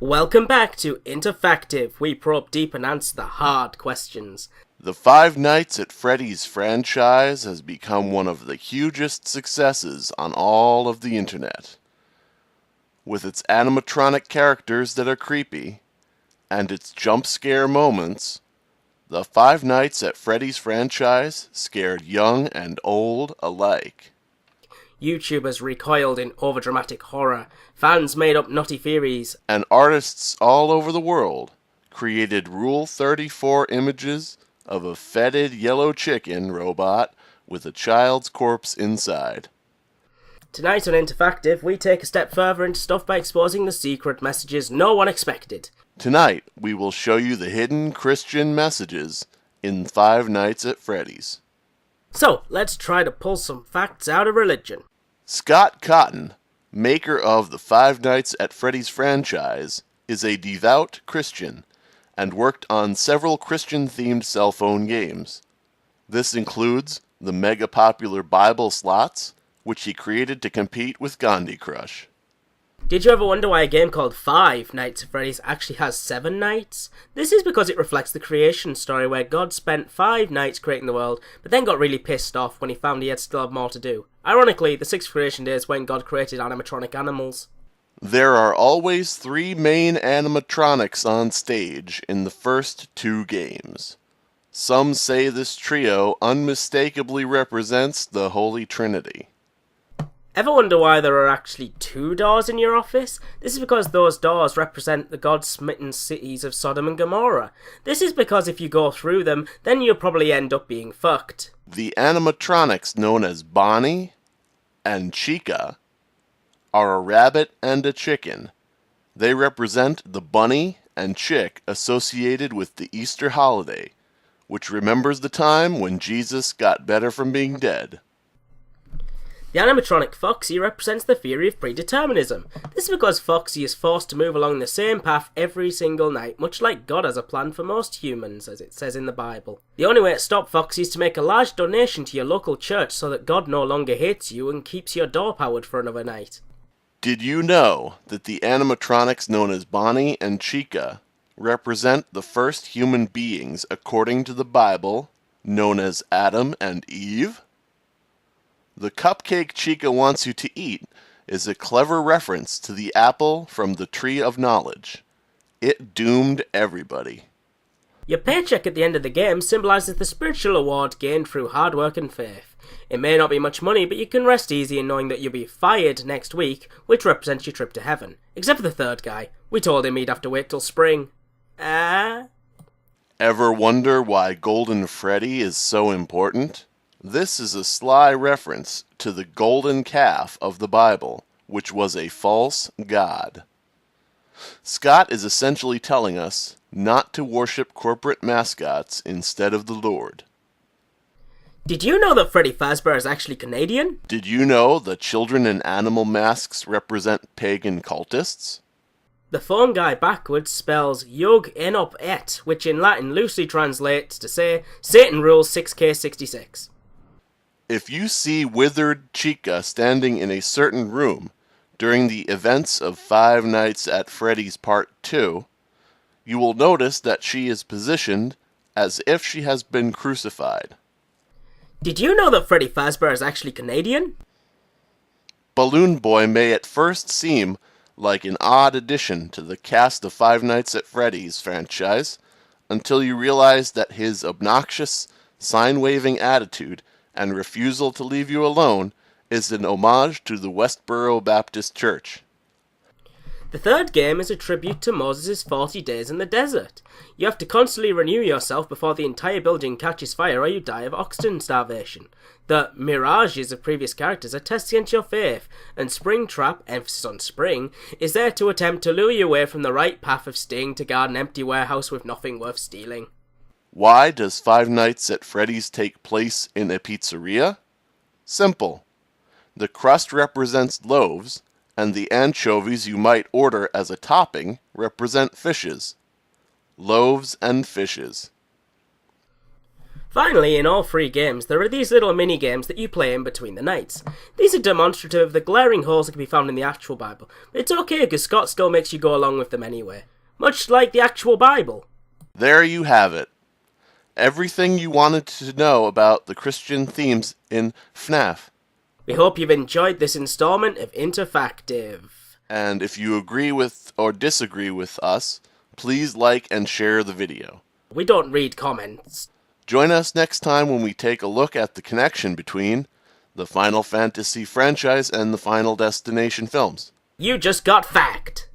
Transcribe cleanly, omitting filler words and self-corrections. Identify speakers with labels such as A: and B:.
A: Welcome back to InterFACTive. We probe deep and answer the hard questions.
B: The Five Nights at Freddy's franchise has become one of the hugest successes on all of the internet. With its animatronic characters that are creepy, and its jump scare moments, the Five Nights at Freddy's franchise scared young and old alike.
A: YouTubers recoiled in overdramatic horror, fans made up nutty theories,
B: And artists all over the world created Rule 34 images of a fetid yellow chicken robot with a child's corpse inside.
A: Tonight on InterFACTive, we take a step further into stuff by exposing the secret messages no one expected.
B: Tonight, we will show you the hidden Christian messages in Five Nights at Freddy's.
A: So, let's try to pull some facts out of religion.
B: Scott Cotton, maker of the Five Nights at Freddy's franchise, is a devout Christian and worked on several Christian-themed cell phone games. This includes the mega-popular Bible Slots, which he created to compete with Gandhi Crush.
A: Did you ever wonder why a game called Five Nights at Freddy's actually has 7 nights? This is because it reflects the creation story where God spent 5 nights creating the world, but then got really pissed off when he found he had still have more to do. Ironically, the 6th creation day is when God created animatronic animals.
B: There are always 3 main animatronics on stage in the first 2 games. Some say this trio unmistakably represents the Holy Trinity.
A: Ever wonder why there are actually 2 doors in your office? This is because those doors represent the God-smitten cities of Sodom and Gomorrah. This is because if you go through them, then you'll probably end up being fucked.
B: The animatronics known as Bonnie and Chica are a rabbit and a chicken. They represent the bunny and chick associated with the Easter holiday, which remembers the time when Jesus got better from being dead.
A: The animatronic Foxy represents the theory of predeterminism. This is because Foxy is forced to move along the same path every single night, much like God has a plan for most humans, as it says in the Bible. The only way to stop Foxy is to make a large donation to your local church so that God no longer hates you and keeps your door powered for another night.
B: Did you know that the animatronics known as Bonnie and Chica represent the first human beings according to the Bible, known as Adam and Eve? The cupcake Chica wants you to eat is a clever reference to the apple from the Tree of Knowledge. It doomed everybody.
A: Your paycheck at the end of the game symbolises the spiritual award gained through hard work and faith. It may not be much money, but you can rest easy in knowing that you'll be fired next week, which represents your trip to heaven. Except for the third guy. We told him he'd have to wait till spring.
B: Ever wonder why Golden Freddy is so important? This is a sly reference to the golden calf of the Bible, which was a false god. Scott is essentially telling us not to worship corporate mascots instead of the Lord.
A: Did you know that Freddy Fazbear is actually Canadian?
B: Did you know the children and animal masks represent pagan cultists?
A: The phone guy backwards spells Yug Enop Et, which in Latin loosely translates to say Satan rules 6K66.
B: If you see withered Chica standing in a certain room during the events of Five Nights at Freddy's Part 2, you will notice that she is positioned as if she has been crucified.
A: Did you know that Freddy Fazbear is actually Canadian?
B: Balloon Boy may at first seem like an odd addition to the cast of Five Nights at Freddy's franchise, until you realize that his obnoxious, sign-waving attitude and refusal to leave you alone is an homage to the Westboro Baptist Church.
A: The third game is a tribute to Moses' 40 days in the desert. You have to constantly renew yourself before the entire building catches fire or you die of oxygen starvation. The mirages of previous characters are tests against your faith, and Springtrap, emphasis on spring, is there to attempt to lure you away from the right path of staying to guard an empty warehouse with nothing worth stealing.
B: Why does Five Nights at Freddy's take place in a pizzeria? Simple. The crust represents loaves, and the anchovies you might order as a topping represent fishes. Loaves and fishes.
A: Finally, in all 3 games, there are these little mini-games that you play in between the nights. These are demonstrative of the glaring holes that can be found in the actual Bible, but it's okay because Scott still makes you go along with them anyway. Much like the actual Bible.
B: There you have it. Everything you wanted to know about the Christian themes in FNAF.
A: We hope you've enjoyed this installment of InterFACTive.
B: And if you agree with or disagree with us, please like and share the video.
A: We don't read comments.
B: Join us next time when we take a look at the connection between the Final Fantasy franchise and the Final Destination films.
A: You just got fact!